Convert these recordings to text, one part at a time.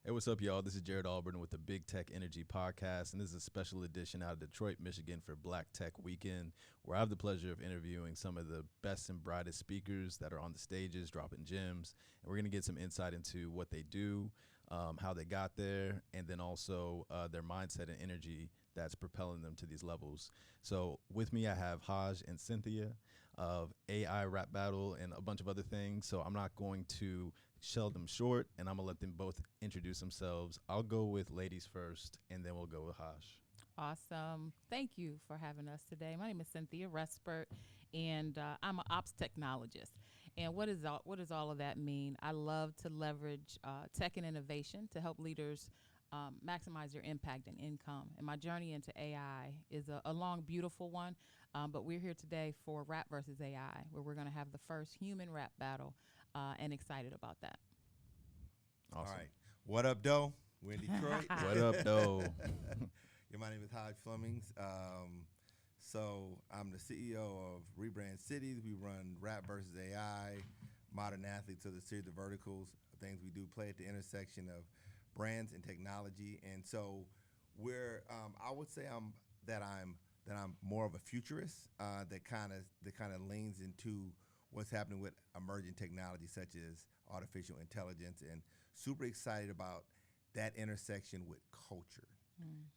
Hey, what's up, y'all? This is Jarrett Albritton with the Big Tech Energy Podcast, and this is a special edition out of Detroit, Michigan for Black Tech Weekend, where I have the pleasure of interviewing some of the best and brightest speakers that are on the stages, dropping gems, and we're going to get some insight into what they do, how they got there, and then also their mindset and energy that's propelling them to these levels. So with me, I have Hajj and Cynthia of AI Rap Battle and a bunch of other things. So I'm not going to shell them short, and I'm gonna let them both introduce themselves. I'll go with ladies first, and then we'll go with Hajj. Awesome. Thank you for having us today. My name is Cynthia Respert, and I'm an ops technologist. And what does all of that mean? I love to leverage tech and innovation to help leaders maximize their impact and income. And my journey into AI is a long, beautiful one. But we're here today for rap versus AI, where we're going to have the first human rap battle, and excited about that. Awesome. All right. What up, Doe? We're in Detroit. What up, though? Yeah, my name is Hajj Flemings. So I'm the CEO of Rebrand Cities. We run Rap versus AI, Modern Athletes, so the series of verticals, things we do play at the intersection of brands and technology. And so I would say I'm more of a futurist that kind of leans into what's happening with emerging technology such as artificial intelligence, and super excited about that intersection with culture.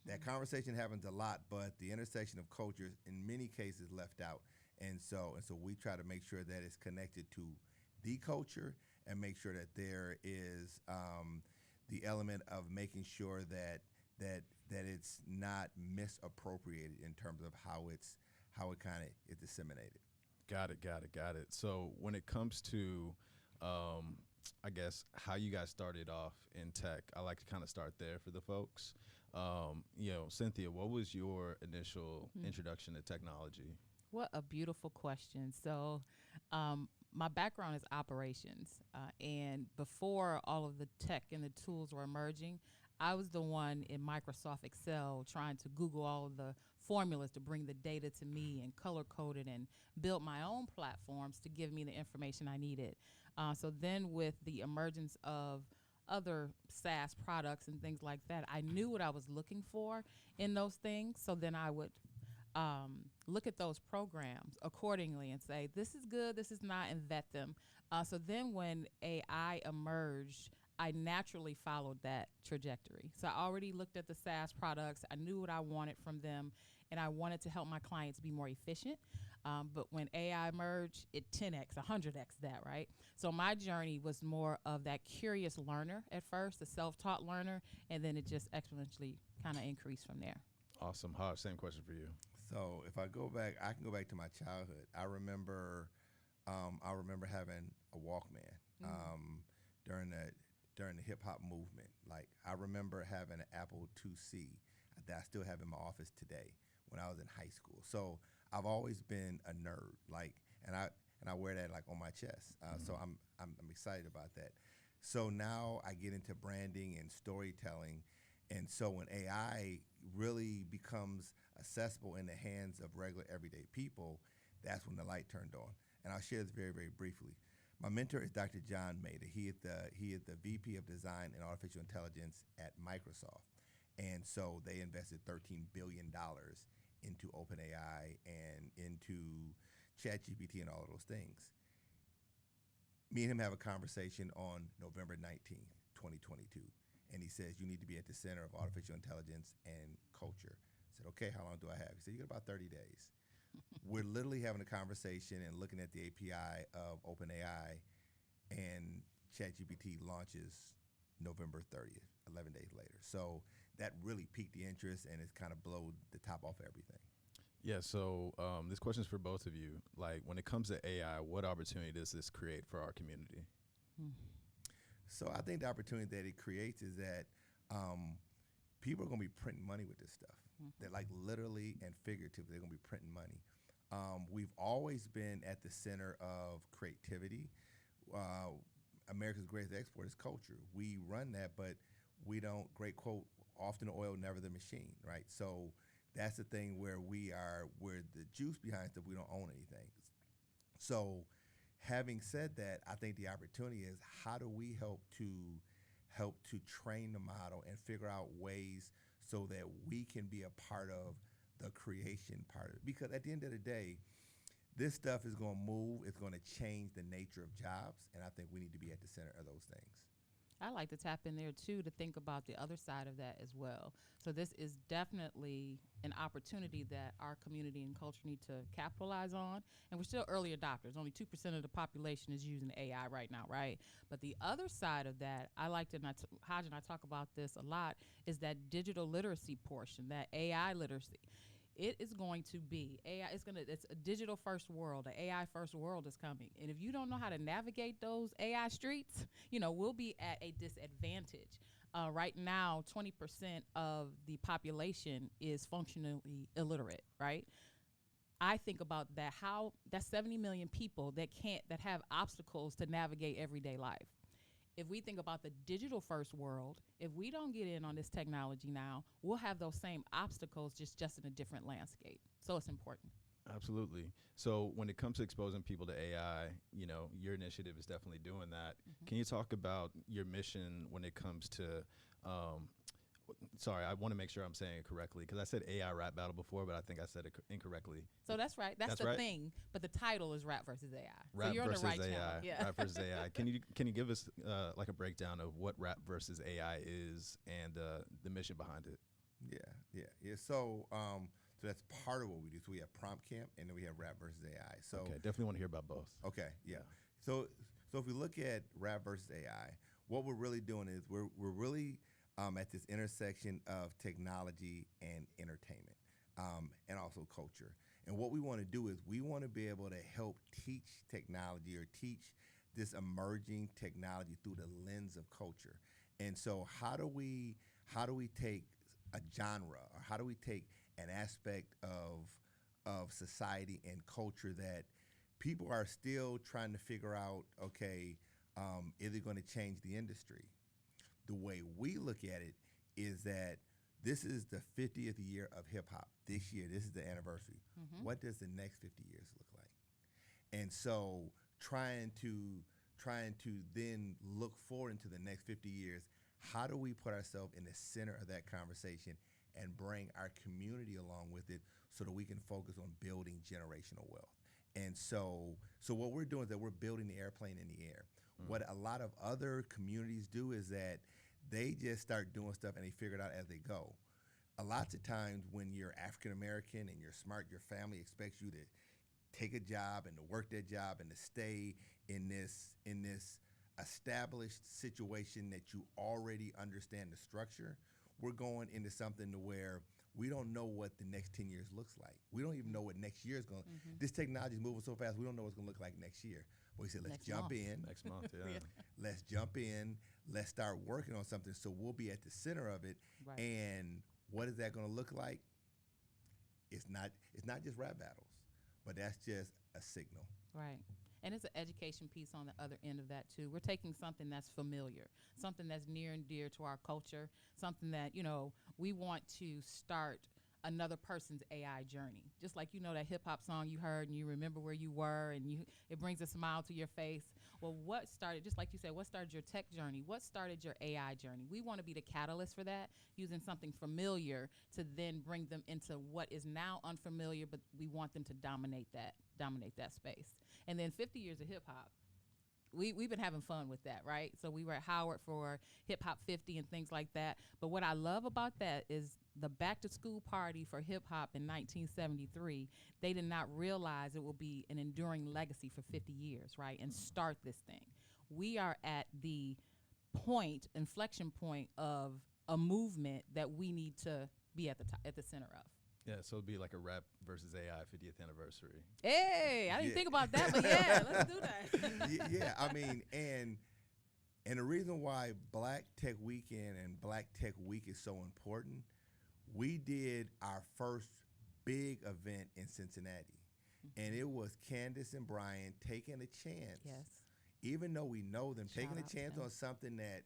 That conversation happens a lot, but the intersection of culture is in many cases left out. And so we try to make sure that it's connected to the culture and make sure that there is the element of making sure that it's not misappropriated in terms of how it kind of is disseminated. Got it. So when it comes to, I guess, how you guys started off in tech, I like to kind of start there for the folks. Cynthia, what was your initial introduction to technology? What a beautiful question. So, my background is operations. And before all of the tech and the tools were emerging, I was the one in Microsoft Excel trying to Google all of the formulas to bring the data to me and color code it and build my own platforms to give me the information I needed. So then, with the emergence of other SaaS products and things like that, I knew what I was looking for in those things. So then I would look at those programs accordingly and say, this is good, this is not, and vet them. So then when AI emerged, I naturally followed that trajectory. So I already looked at the SaaS products. I knew what I wanted from them, and I wanted to help my clients be more efficient. But when AI emerged, it 10x, 100x that, right? So my journey was more of that curious learner at first, the self-taught learner, and then it just exponentially kind of increased from there. Awesome. Hajj, same question for you. So if I go back, I can go back to my childhood. I remember having a Walkman during the hip hop movement. Like, I remember having an Apple IIc that I still have in my office today when I was in high school. So I've always been a nerd. Like, and I wear that like on my chest. So I'm excited about that. So now I get into branding and storytelling. And so when AI really becomes accessible in the hands of regular everyday people, that's when the light turned on. And I'll share this very, very briefly. My mentor is Dr. John Mader. He is the VP of Design and Artificial Intelligence at Microsoft. And so they invested $13 billion into OpenAI and into ChatGPT and all of those things. Me and him have a conversation on November 19th, 2022. And he says, you need to be at the center of artificial intelligence and culture. I said, okay, how long do I have? He said, you got about 30 days. We're literally having a conversation and looking at the API of OpenAI, and ChatGPT launches November 30th, 11 days later. So that really piqued the interest, and it's kind of blowed the top off everything. Yeah, so this question is for both of you. Like, when it comes to AI, what opportunity does this create for our community? So I think the opportunity that it creates is that people are going to be printing money with this stuff. They're like literally and figuratively, they're going to be printing money. We've always been at the center of creativity. America's greatest export is culture. We run that, but we don't, great quote, often the oil, never the machine, right? So that's the thing where we're the juice behind stuff, we don't own anything. So having said that, I think the opportunity is how do we help to help to train the model and figure out ways so that we can be a part of the creation part of it. Because at the end of the day, this stuff is going to move. It's going to change the nature of jobs, and I think we need to be at the center of those things. I like to tap in there too to think about the other side of that as well. So this is definitely an opportunity that our community and culture need to capitalize on. And we're still early adopters. Only 2% of the population is using AI right now, right? But the other side of that, I like to, Hajj and I talk about this a lot, is that digital literacy portion, that AI literacy. It is going to be AI. It's a digital first world. An AI first world is coming. And if you don't know how to navigate those AI streets, we'll be at a disadvantage. Right now, 20% of the population is functionally illiterate, right? I think about that, how that's 70 million people that have obstacles to navigate everyday life. If we think about the digital first world, if we don't get in on this technology now, we'll have those same obstacles just in a different landscape. So it's important. Absolutely. So when it comes to exposing people to AI, your initiative is definitely doing that. Mm-hmm. Can you talk about your mission when it comes to, sorry, I want to make sure I'm saying it correctly because I said AI rap battle before, but I think I said it incorrectly. So that's right. That's the right? thing. But the title is Rap versus AI. Rap so you're versus on the right AI. channel. Yeah. Rap versus AI. Can you give us like a breakdown of what Rap versus AI is and the mission behind it? Yeah. So that's part of what we do. So we have Prompt Camp and then we have Rap versus AI. So okay, definitely want to hear about both. Okay, yeah. So if we look at Rap versus AI, what we're really doing is we're really at this intersection of technology and entertainment, and also culture. And what we want to do is we want to be able to help teach technology or teach this emerging technology through the lens of culture. And so how do we take a genre, or how do we take an aspect of society and culture that people are still trying to figure out, okay, is it going to change the industry? The way we look at it is that this is the 50th year of hip hop. This year, this is the anniversary. Mm-hmm. What does the next 50 years look like? And so trying to then look forward into the next 50 years, how do we put ourselves in the center of that conversation and bring our community along with it so that we can focus on building generational wealth? And so what we're doing is that we're building the airplane in the air. Mm. What a lot of other communities do is that they just start doing stuff and they figure it out as they go. A lot of times when you're African American and you're smart, your family expects you to take a job and to work that job and to stay in this established situation that you already understand the structure. We're going into something to where we don't know what the next 10 years looks like. We don't even know what next year is going to. Mm-hmm. This technology is moving so fast, we don't know what it's going to look like next year. But we said, let's jump in. Next month, yeah. Let's jump in. Let's start working on something so we'll be at the center of it. Right. And what is that going to look like? It's not just rap battles, but that's just a signal. Right. And it's an education piece on the other end of that, too. We're taking something that's familiar, something that's near and dear to our culture, something that, we want to start another person's AI journey. Just like, that hip hop song you heard and you remember where you were and it brings a smile to your face. Well, what started, just like you said, what started your tech journey? What started your AI journey? We want to be the catalyst for that, using something familiar to then bring them into what is now unfamiliar, but we want them to dominate that space. And then 50 years of hip hop. We've been having fun with that, right? So we were at Howard for Hip Hop 50 and things like that. But what I love about that is the back to school party for hip hop in 1973. They did not realize it will be an enduring legacy for 50 years, right? And start this thing. We are at the inflection point of a movement that we need to be at the center of. Yeah, so it'd be like a Rap versus AI 50th anniversary. Hey, I didn't think about that, but yeah, let's do that. Yeah, I mean, and the reason why Black Tech Weekend and Black Tech Week is so important, we did our first big event in Cincinnati, and it was Candace and Brian taking a chance. Yes. Even though we know them, Shout taking a chance on something that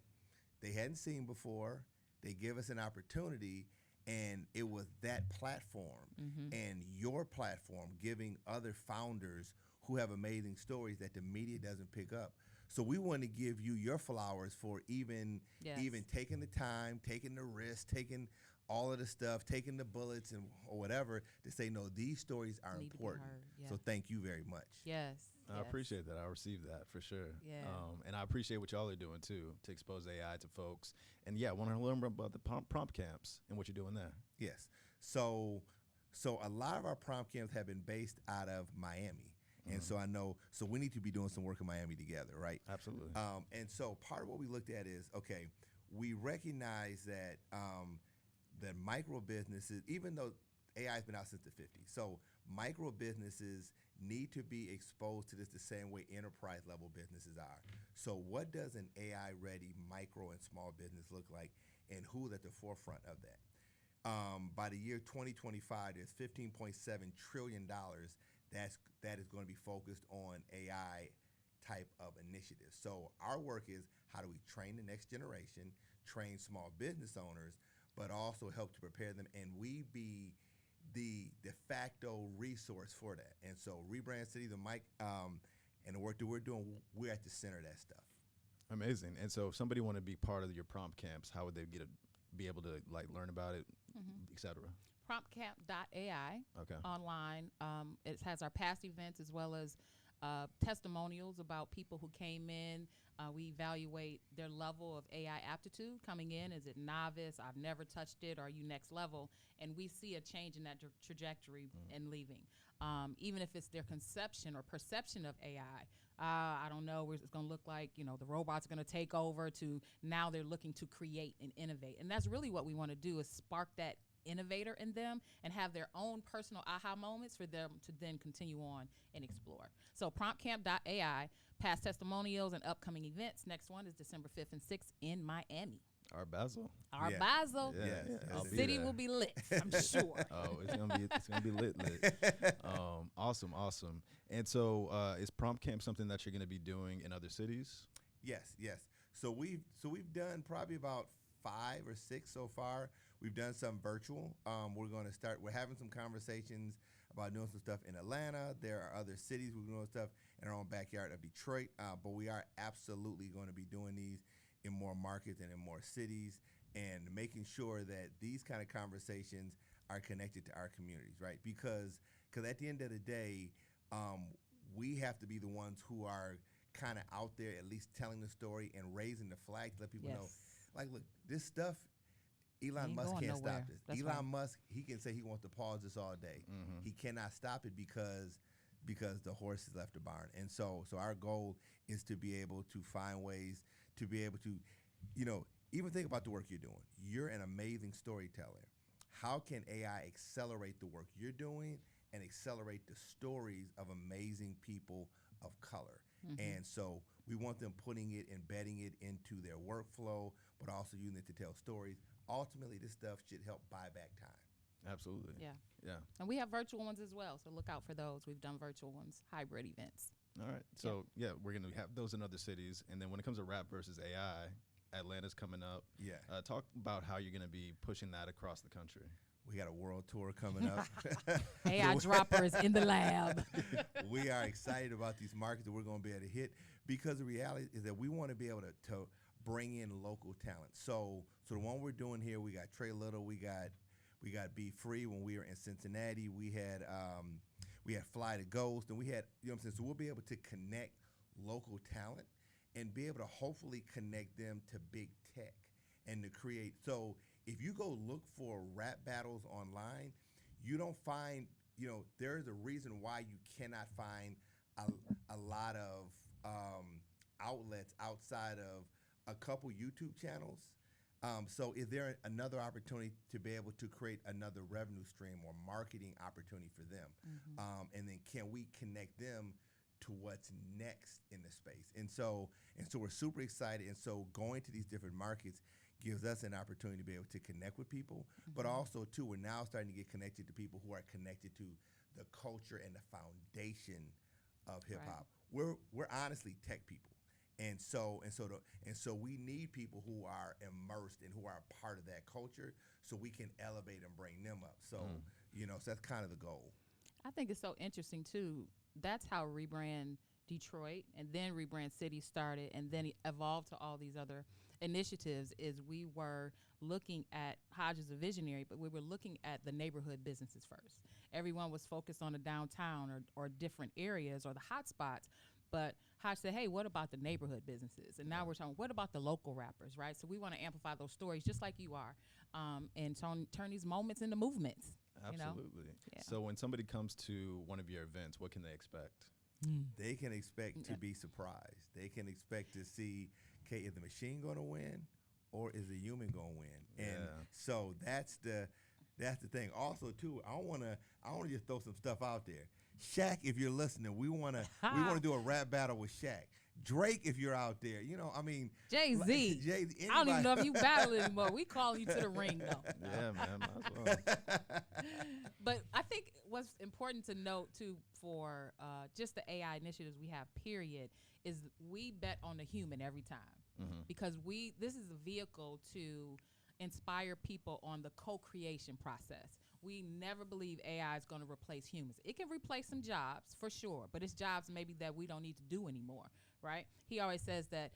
they hadn't seen before, they give us an opportunity. And it was that platform and your platform giving other founders who have amazing stories that the media doesn't pick up. So we want to give you your flowers for even Yes. taking the time, taking the risk, taking all of the stuff, taking the bullets and or whatever to say no. These stories are Need to be important. heard, yeah. So thank you very much. Yes. I yes. appreciate that. I received that for sure. Yeah. And I appreciate what y'all are doing too to expose AI to folks. And yeah, I want to learn about the prompt camps and what you're doing there. Yes. So a lot of our prompt camps have been based out of Miami. And so I know, so we need to be doing some work in Miami together, right? Absolutely. And so part of what we looked at is, okay, we recognize that that micro businesses, even though AI has been out since the 50s, so micro businesses need to be exposed to this the same way enterprise level businesses are. So what does an AI ready micro and small business look like, and who's at the forefront of that? By the year 2025, there's $15.7 trillion that is going to be focused on AI type of initiatives. So our work is, how do we train the next generation, train small business owners, but also help to prepare them, and we be the de facto resource for that. And so Rebrand Cities, and the work that we're doing, we're at the center of that stuff. Amazing. And so if somebody want to be part of your prompt camps, how would they be able to like learn about it, et cetera? Promptcamp.ai. Okay. Online. It has our past events as well as testimonials about people who came in. We evaluate their level of AI aptitude coming in. Is it novice? I've never touched it. Or are you next level? And we see a change in that trajectory and leaving. Even if it's their conception or perception of AI. I don't know where it's going to look like, the robot's going to take over, to now they're looking to create and innovate. And that's really what we want to do, is spark that innovator in them and have their own personal aha moments for them to then continue on and explore. So promptcamp.ai, past testimonials and upcoming events. Next one is December 5th and 6th in Miami. Our Basel. Our Yeah. Basel. Yeah, I'll The be city there. will be lit, I'm sure. Oh, it's gonna be lit. Awesome. And so, is prompt camp something that you're gonna be doing in other cities? Yes. So we've done probably about 5 or 6 so far. We've done some virtual. We're having some conversations about doing some stuff in Atlanta. There are other cities we're doing stuff in our own backyard of Detroit. But we are absolutely going to be doing these in more markets and in more cities, and making sure that these kind of conversations are connected to our communities, right? Because at the end of the day, we have to be the ones who are kind of out there at least telling the story and raising the flag to let people know, like, look, this stuff, Elon Musk can't stop this. That's Elon right. Musk, he can say he wants to pause this all day. He cannot stop it because the horse has left the barn. And so our goal is to be able to find ways to be able to, even think about the work you're doing. You're an amazing storyteller. How can AI accelerate the work you're doing and accelerate the stories of amazing people of color? And so we want them putting it, embedding it into their workflow, but also using it to tell stories. Ultimately, this stuff should help buy back time. Absolutely. Yeah. And we have virtual ones as well, so look out for those. We've done virtual ones, hybrid events. All right. So we're gonna have those in other cities, and then when it comes to rap versus AI, Atlanta's coming up. Yeah. Talk about how you're gonna be pushing that across the country. We got a world tour coming up. AI dropper is in the lab. We are excited about these markets that we're going to be able to hit, because the reality is that we want to be able to bring in local talent. So the one we're doing here, we got Trey Little, we got Be Free when we were in Cincinnati. We had Fly the Ghost, and we had, you know what I'm saying? So we'll be able to connect local talent and be able to hopefully connect them to big tech and to create. So if you go look for rap battles online, you don't find, there is a reason why you cannot find a lot of outlets outside of a couple YouTube channels. So is there another opportunity to be able to create another revenue stream or marketing opportunity for them? And then can we connect them to what's next in the space? And so we're super excited. And so going to these different markets gives us an opportunity to be able to connect with people, but also too, we're now starting to get connected to people who are connected to the culture and the foundation of hip hop. We're honestly tech people. And so we need people who are immersed and who are a part of that culture, so we can elevate and bring them up. So, so that's kind of the goal. I think it's so interesting too. That's how Rebrand Detroit, and then Rebrand Cities started, and then it evolved to all these other initiatives, is we were looking at, Hajj is a visionary, but we were looking at the neighborhood businesses first. Everyone was focused on the downtown or different areas or the hot spots, but Hajj said, hey, what about the neighborhood businesses? And now we're talking, what about the local rappers, right? So we want to amplify those stories just like you are, and turn these moments into movements. Absolutely. You know? Yeah. So when somebody comes to one of your events, what can they expect? They can expect to be surprised. They can expect to see, okay, is the machine going to win or is the human going to win? And so that's the thing. Also, too, I want to just throw some stuff out there. Shaq, if you're listening, we want to do a rap battle with Shaq. Drake, if you're out there, I mean, Jay-Z. I don't even know if you battle anymore. We calling you to the ring, though. Yeah, man, might as well. But I think what's important to note, too, for just the AI initiatives we have, period, is we bet on the human every time. Because this is a vehicle to inspire people on the co-creation process. We never believe AI is going to replace humans. It can replace some jobs, for sure, but it's jobs maybe that we don't need to do anymore, right? He always says that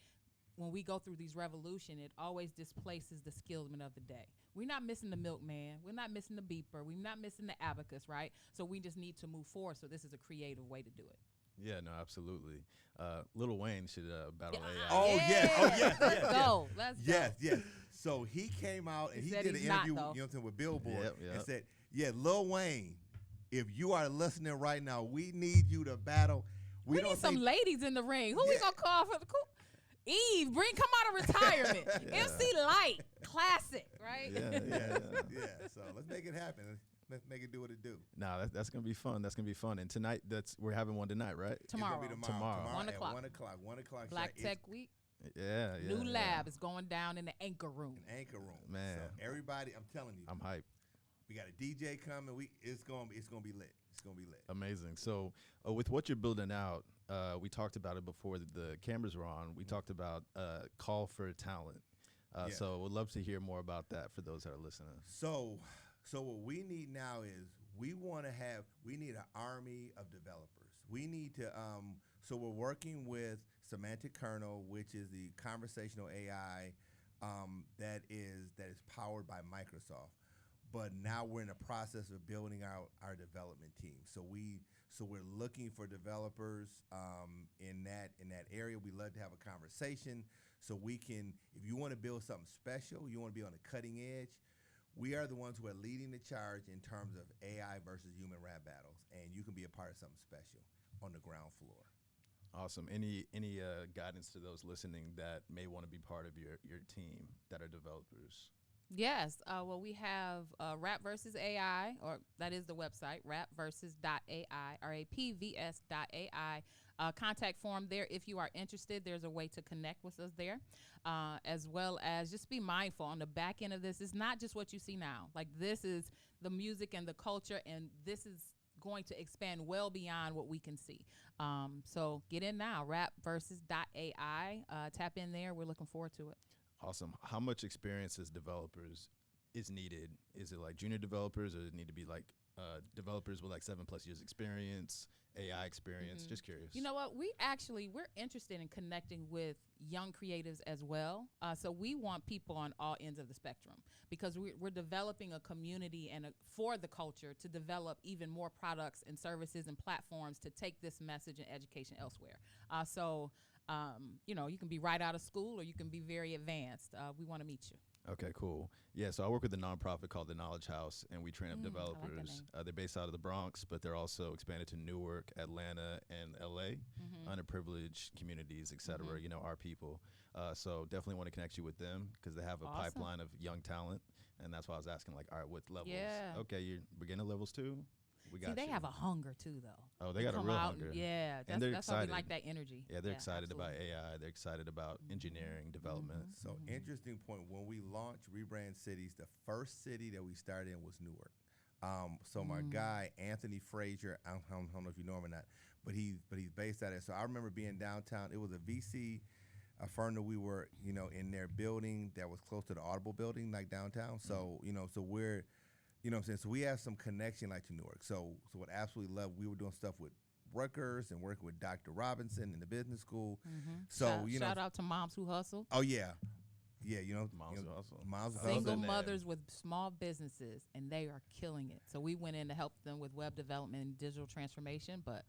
when we go through these revolution, it always displaces the skillsman of the day. We're not missing the milkman. We're not missing the beeper. We're not missing the abacus, right? So we just need to move forward. So this is a creative way to do it. Yeah, no, absolutely. Lil Wayne should battle AI. Oh, yes. Let's go. Yes. So he came out and he did an interview with Billboard and said, Lil Wayne, if you are listening right now, we need you to battle. We need some ladies in the ring. Who we going to call for the cool? Eve, come out of retirement. MC Light, classic, right? Yeah. So let's make it happen. Let's make it do what it do. Nah, that's gonna be fun. That's gonna be fun. And tonight, we're having one tonight, right? Tomorrow. It's gonna be tomorrow. 1 o'clock. 1 o'clock. Black Tech Week. Yeah. New lab is going down in the Anchor Room. Man. So everybody, I'm telling you. I'm hyped. We got a DJ coming. It's gonna be lit. It's gonna be lit. Amazing. So with what you're building out, we talked about it before the cameras were on. We talked about call for talent. So we'd love to hear more about that for those that are listening. So what we need now is we need an army of developers. We need to so we're working with Semantic Kernel, which is the conversational AI that is powered by Microsoft. But now we're in the process of building out our development team. So we're looking for developers in that area. We love to have a conversation so we can, if you want to build something special, you want to be on the cutting edge, we are the ones who are leading the charge in terms of AI versus human rap battles, and you can be a part of something special on the ground floor. Awesome. Any guidance to those listening that may want to be part of your team that are developers? Yes. Well, we have Rap versus AI, or that is the website, rapversus.ai, rapvs.ai. Contact form there if you are interested. There's a way to connect with us there, as well as just be mindful on the back end of this. It's not just what you see now. Like, this is the music and the culture, and this is going to expand well beyond what we can see. So get in now, rapversus.ai. Tap in there. We're looking forward to it. Awesome. How much experience as developers is needed? Is it like junior developers, or does it need to be like developers with like 7+ years experience, AI experience? Just curious. You know what? We're interested in connecting with young creatives as well. So we want people on all ends of the spectrum, because we're developing a community and for the culture to develop even more products and services and platforms to take this message and education elsewhere. You can be right out of school, or you can be very advanced. We want to meet you. Okay, cool. Yeah, so I work with a nonprofit called the Knowledge House, and we train up developers. I like that name. They're based out of the Bronx, but they're also expanded to Newark, Atlanta, and LA, underprivileged communities, et cetera, our people. So definitely want to connect you with them, because they have a pipeline of young talent, and that's why I was asking, like, all right, what levels? Yeah. Okay, you're beginner levels too? We got they have a hunger too, though. Oh, they got a real hunger. Yeah, that's why we like that energy. Yeah, they're excited about AI. They're excited about engineering, development. So interesting point. When we launched Rebrand Cities, the first city that we started in was Newark. So my guy Anthony Frazier, I don't know if you know him or not, but he's based out of there. So I remember being downtown. It was a VC firm that we were in their building that was close to the Audible building, like downtown. So so we're. You know what I'm saying? So we have some connection like to Newark. So what I absolutely love, we were doing stuff with Rutgers and working with Dr. Robinson in the business school. So shout out to moms who hustle. Oh yeah, Moms who hustle. Moms who Single hustle. mothers with small businesses, and they are killing it. So we went in to help them with web development and digital transformation, but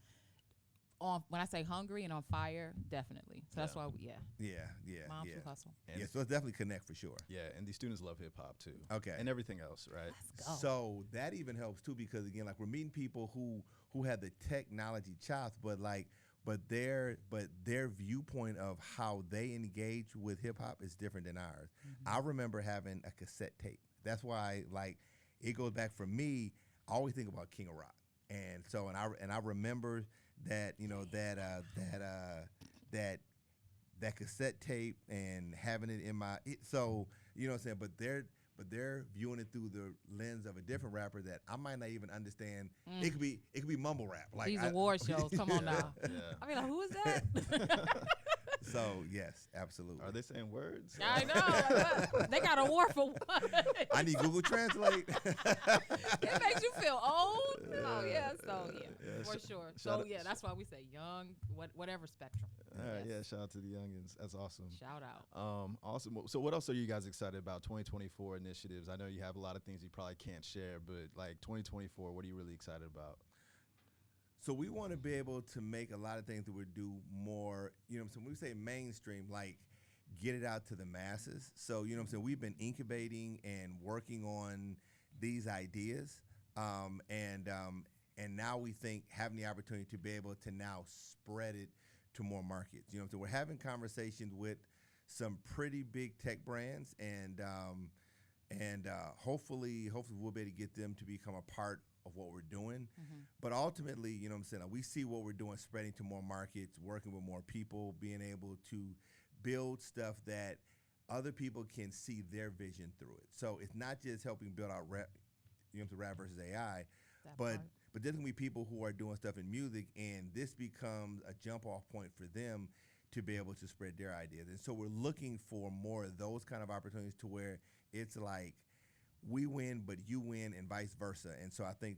when I say hungry and on fire, definitely. So that's why moms who hustle. And So it's definitely connect for sure. Yeah, and these students love hip hop too. Okay. And everything else, right? Let's go. So that even helps too, because again, like we're meeting people who have the technology chops, but their viewpoint of how they engage with hip hop is different than ours. I remember having a cassette tape. That's why it goes back for me. I always think about King of Rock, and so I remember that that cassette tape and having it in my so you know what I'm saying. But they're viewing it through the lens of a different rapper that I might not even understand. It could be mumble rap. Like these award shows. Come on now. Yeah. I mean, like, who is that? So yes, absolutely. Are they saying words? I know. They got an award for what? I need Google Translate. It makes you feel old. Oh yeah, so Yeah, for sh- sure. shout So out- that's why we say young, whatever spectrum. All right, Yes. shout out to the youngins. That's awesome. Shout out. Awesome. So what else are you guys excited about 2024 initiatives? I know you have a lot of things you probably can't share, but like 2024, what are you really excited about? So we want to be able to make a lot of things that would do more, so when we say mainstream, like get it out to the masses. So, we've been incubating and working on these ideas. And now we think having the opportunity to be able to now spread it to more markets. So we're having conversations with some pretty big tech brands and hopefully we'll be able to get them to become a part of what we're doing. But ultimately, we see what we're doing spreading to more markets, working with more people, being able to build stuff that other people can see their vision through it. So it's not just helping build out rap versus AI, but there's going to be people who are doing stuff in music, and this becomes a jump off point for them to be able to spread their ideas. And so we're looking for more of those kind of opportunities to where it's like, we win, but you win, and vice versa. And so I think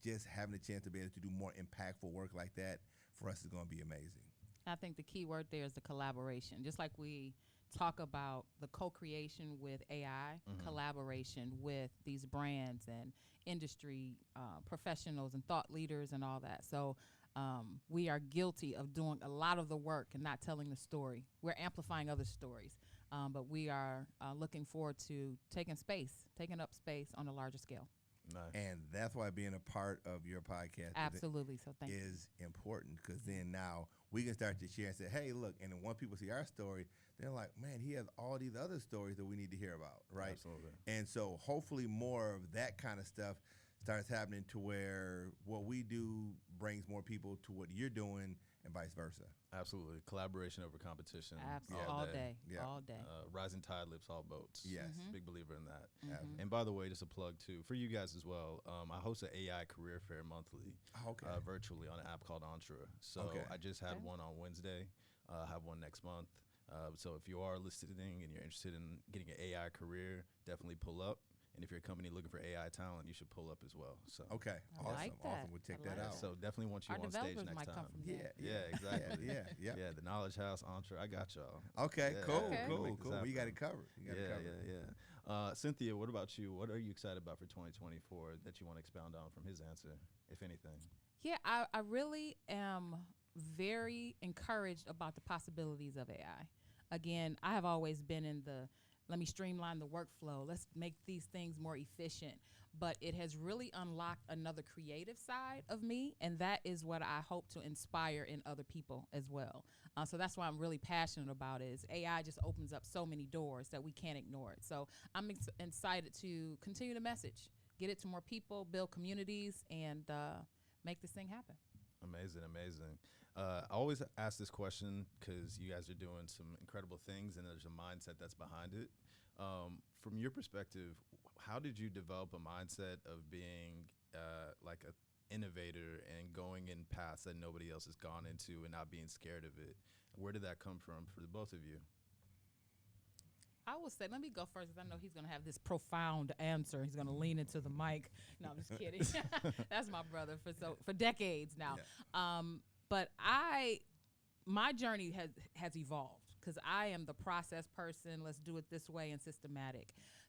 just having a chance to be able to do more impactful work like that for us is going to be amazing. I think the key word there is the collaboration. Just like we talk about the co-creation with AI, collaboration with these brands and industry professionals and thought leaders and all that. So we are guilty of doing a lot of the work and not telling the story. We're amplifying other stories. But we are looking forward to taking up space on a larger scale. Nice. And that's why being a part of your podcast Absolutely. So thank you. is important, because then now we can start to share and say, hey, look, and then when people see our story, they're like, man, he has all these other stories that we need to hear about, right? Absolutely. And so hopefully more of that kind of stuff starts happening to where what we do brings more people to what you're doing and vice versa. Absolutely. Collaboration over competition. Absolutely. All day. Yeah. All day. Rising tide lifts all boats. Yes. Big believer in that. Absolutely. And by the way, just a plug too for you guys as well. I host an AI career fair monthly, virtually on an app called Entra. So I just had one on Wednesday. I have one next month. So if you are listening and you're interested in getting an AI career, definitely pull up. And if you're a company looking for AI talent, you should pull up as well. So awesome. We'll check that out. So definitely want you Our on stage developers next might time. come from there. Exactly. Yeah. The Knowledge House, Entra. I got y'all. Okay, Yeah, cool. make this We got happen. it covered. Cynthia, what about you? What are you excited about for 2024 that you want to expound on from his answer, if anything? Yeah, I really am very encouraged about the possibilities of AI. Again, I have always been in the let me streamline the workflow. Let's make these things more efficient. But it has really unlocked another creative side of me, and that is what I hope to inspire in other people as well. So that's why I'm really passionate about it. Is AI just opens up so many doors that we can't ignore it. So I'm excited to continue the message, get it to more people, build communities, and make this thing happen. Amazing. I always ask this question because you guys are doing some incredible things and there's a mindset that's behind it. From your perspective, how did you develop a mindset of being like an innovator and going in paths that nobody else has gone into and not being scared of it? Where did that come from for the both of you? I will say, let me go first because I know he's going to have this profound answer. He's going to lean into the mic. No, I'm just kidding. That's my brother for decades now. Yeah. But my journey has evolved because I am the process person. Let's do it this way and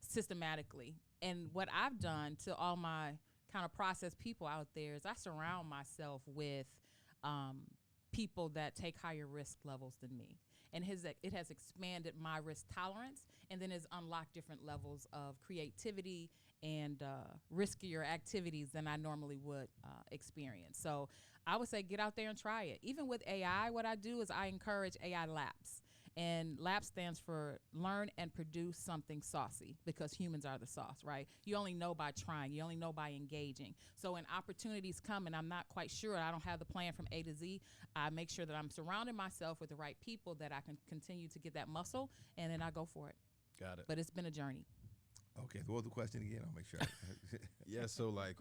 systematically. And what I've done to all my kind of process people out there is I surround myself with people that take higher risk levels than me. And it has expanded my risk tolerance and then has unlocked different levels of creativity and riskier activities than I normally would experience. So I would say get out there and try it. Even with AI, what I do is I encourage AI labs. And LAP stands for learn and produce something saucy, because humans are the sauce, right? You only know by trying. You only know by engaging. So when opportunities come and I'm not quite sure, I don't have the plan from A to Z, I make sure that I'm surrounding myself with the right people that I can continue to get that muscle, and then I go for it. Got it. But it's been a journey. Okay, so what was the question again? I'll make sure. Yeah, so like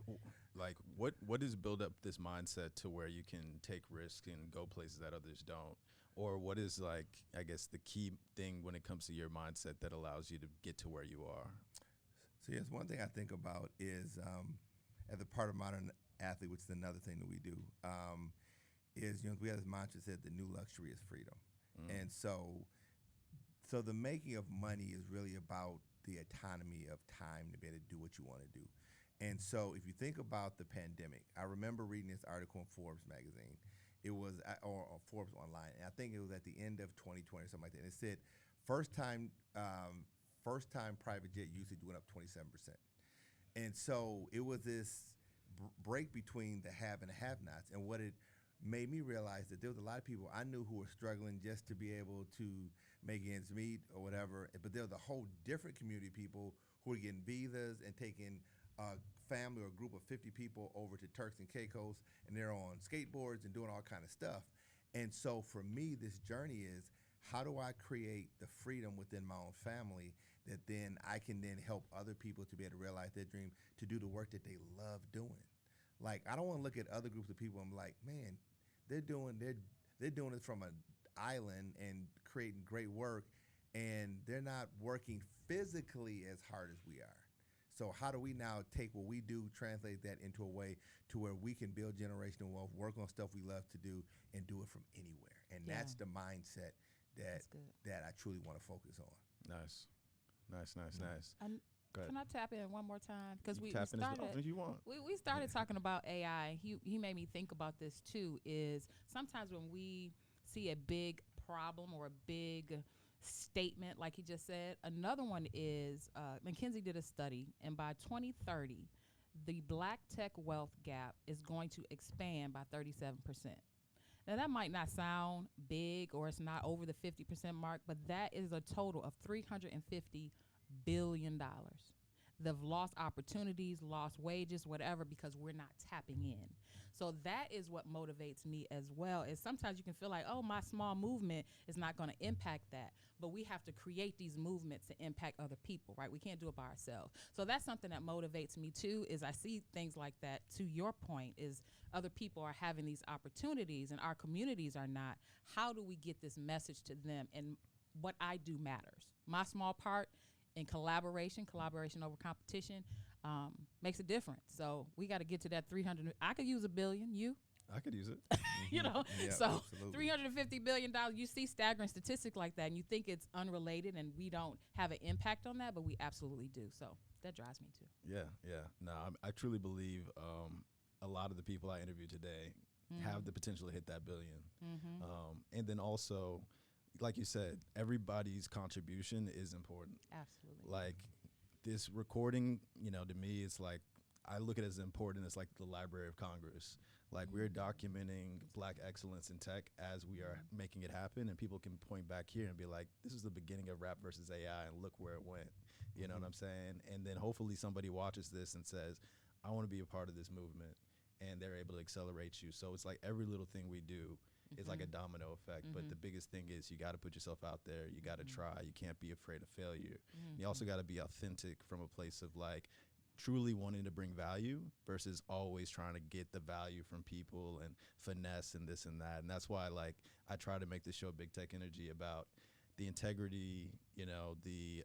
what is build up this mindset to where you can take risks and go places that others don't? Or what is, like, I guess, the key thing when it comes to your mindset that allows you to get to where you are? So yes, one thing I think about is as a part of Modern Athlete, which is another thing that we do, is, we have this mantra that said the new luxury is freedom. And so the making of money is really about the autonomy of time to be able to do what you want to do. And so if you think about the pandemic, I remember reading this article in Forbes magazine. It was, or Forbes online, and I think it was at the end of 2020 or something like that. And it said first time private jet usage went up 27%. And so it was this break between the have and the have-nots. And what it made me realize that there was a lot of people I knew who were struggling just to be able to make ends meet or whatever. But there was a whole different community of people who were getting visas and taking family or a group of 50 people over to Turks and Caicos, and they're on skateboards and doing all kind of stuff. And so for me, this journey is, how do I create the freedom within my own family that then I can then help other people to be able to realize their dream, to do the work that they love doing. Like, I don't want to look at other groups of people and be like, man, they're doing it from an island and creating great work, and they're not working physically as hard as we are. So how do we now take what we do, translate that into a way to where we can build generational wealth, work on stuff we love to do, and do it from anywhere? And that's the mindset that I truly want to focus on. Nice. And can I tap in one more time? Because we tap in started, as often as you want. We started talking about AI. He made me think about this too. Is sometimes when we see a big problem or a big statement, like he just said. Another one is McKinsey did a study, and by 2030, the black tech wealth gap is going to expand by 37%. Now, that might not sound big, or it's not over the 50% mark, but that is a total of $350 billion. They've lost opportunities, lost wages, whatever, because we're not tapping in. So that is what motivates me as well, is sometimes you can feel like, oh, my small movement is not going to impact that. But we have to create these movements to impact other people, right? We can't do it by ourselves. So that's something that motivates me too, is I see things like that. To your point, is other people are having these opportunities and our communities are not. How do we get this message to them? And what I do matters. My small part in collaboration over competition, makes a difference. So we got to get to that 300. I could use $1 billion. You? I could use it. You know, Yeah, so absolutely. $350 billion. You see staggering statistics like that, and you think it's unrelated, and we don't have an impact on that, but we absolutely do. So that drives me too. Yeah. No, I truly believe a lot of the people I interviewed today have the potential to hit that billion. And then also, like you said, everybody's contribution is important. Absolutely. Like this recording, to me, it's like, I look at it as important as like the Library of Congress. Like we're documenting Black excellence in tech as we are making it happen, and people can point back here and be like, this is the beginning of rap versus AI, and look where it went. You know what I'm saying? And then hopefully somebody watches this and says, I want to be a part of this movement, and they're able to accelerate you. So it's like every little thing we do is like a domino effect. But the biggest thing is you got to put yourself out there. You got to try. You can't be afraid of failure. You also got to be authentic from a place of like truly wanting to bring value versus always trying to get the value from people and finesse and this and that. And that's why like I try to make the show Big Tech Energy about the integrity, the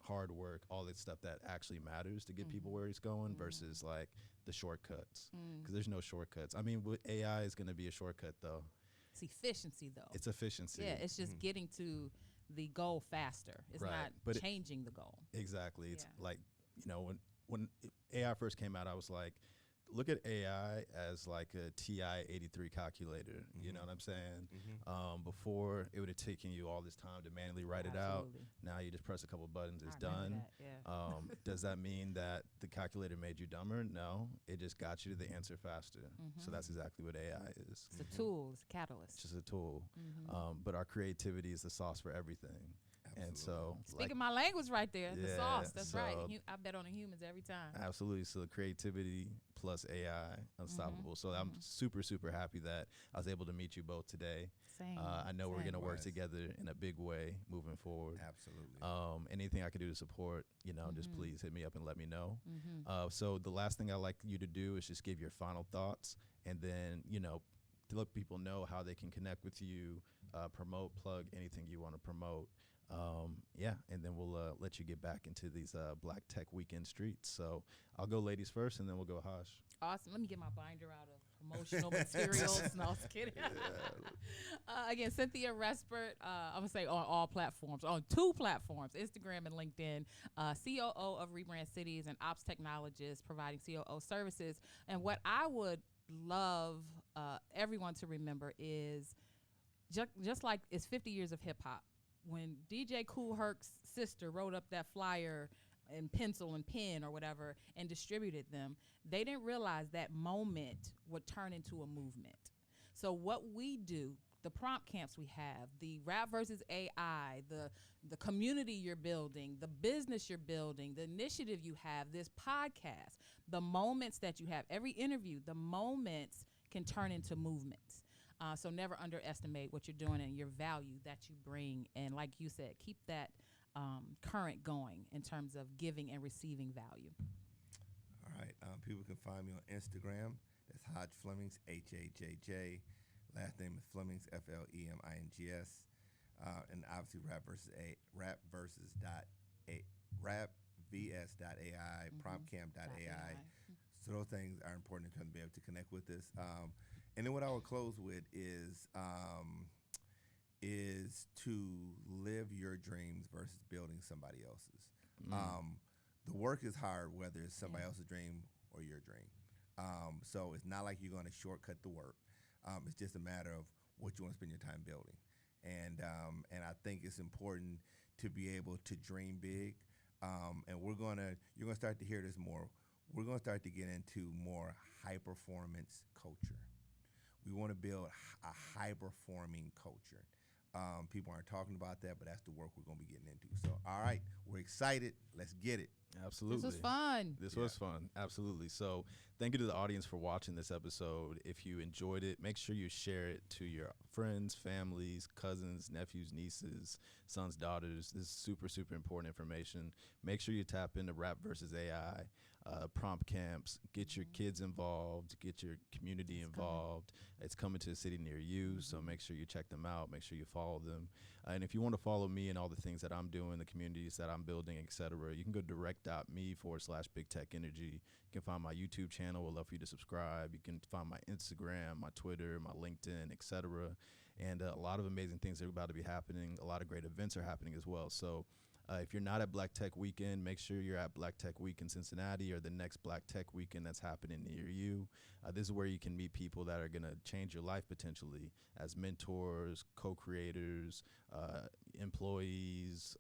hard work, all that stuff that actually matters to get people where it's going versus like the shortcuts. Because there's no shortcuts. I mean, AI is going to be a shortcut though. It's efficiency though. It's efficiency. Yeah, it's just getting to the goal faster. It's not changing the goal. Exactly. It's like, when AI first came out, I was like, look at AI as like a TI-83 calculator. You know what I'm saying? Before, it would have taken you all this time to manually write it out. Now you just press a couple buttons, it's done. Does that mean that the calculator made you dumber? No, it just got you to the answer faster. So that's exactly what AI is. It's a tool, it's a catalyst. It's just a tool. But our creativity is the sauce for everything. Absolutely. And so, speaking my language right there, the sauce. That's right. I bet on the humans every time. Absolutely. So creativity plus AI, unstoppable. So I'm super, super happy that I was able to meet you both today. Same. I know we're going to work together in a big way moving forward. Absolutely. Anything I can do to support, just please hit me up and let me know. So the last thing I'd like you to do is just give your final thoughts, and then, to let people know how they can connect with you, promote, plug anything you want to promote. And then we'll let you get back into these Black Tech Weekend streets. So I'll go ladies first, and then we'll go Hajj. Awesome. Let me get my binder out of promotional materials. No, I was kidding. Again, Cynthia Respert, I'm going to say on all platforms, on 2 platforms, Instagram and LinkedIn, COO of Rebrand Cities and ops technologist providing COO services. And what I would love everyone to remember is just like it's 50 years of hip hop. When DJ Kool Herc's sister wrote up that flyer in pencil and pen or whatever and distributed them, they didn't realize that moment would turn into a movement. So what we do, the prompt camps we have, the rap versus AI, the community you're building, the business you're building, the initiative you have, this podcast, the moments that you have, every interview, the moments can turn into movements. So never underestimate what you're doing and your value that you bring. And like you said, keep that current going in terms of giving and receiving value. All right. People can find me on Instagram. That's Hajj Flemings, Hajj. Last name is Flemings, Flemings. And obviously rapvs.ai, promptcamp.ai. So those things are important to be able to connect with us. And then what I would close with is to live your dreams versus building somebody else's. The work is hard, whether it's somebody else's dream or your dream. So it's not like you're going to shortcut the work. It's just a matter of what you want to spend your time building. And I think it's important to be able to dream big. And you're going to start to hear this more. We're going to start to get into more high performance culture. We want to build a high-performing culture. People aren't talking about that, but that's the work we're going to be getting into. So, all right, we're excited. Let's get it. Absolutely. This was fun. This was fun. Absolutely. So thank you to the audience for watching this episode. If you enjoyed it, make sure you share it to your friends, families, cousins, nephews, nieces, sons, daughters. This is super, super important information. Make sure you tap into Rap versus AI, prompt camps, get your kids involved, get your community involved. It's coming to a city near you, so make sure you check them out. Make sure you follow them. And if you want to follow me and all the things that I'm doing, the communities that I'm building, etc., you can go direct.me/Big Tech Energy. You can find my YouTube channel. We'd love for you to subscribe. You can find my Instagram, my Twitter, my LinkedIn, etc. And a lot of amazing things are about to be happening. A lot of great events are happening as well. So if you're not at Black Tech Weekend, make sure you're at Black Tech Week in Cincinnati or the next Black Tech Weekend that's happening near you. This is where you can meet people that are going to change your life potentially as mentors, co-creators, employees,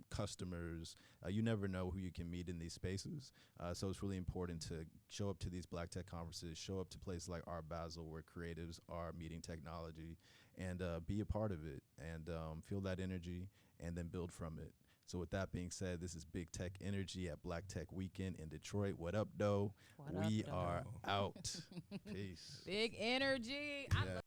customers. You never know who you can meet in these spaces. So it's really important to show up to these Black Tech conferences, show up to places like Art Basel where creatives are meeting technology, and be a part of it and feel that energy and then build from it. So with that being said, this is Big Tech Energy at Black Tech Weekend in Detroit. What up, though? We are out. Peace. Big energy. I love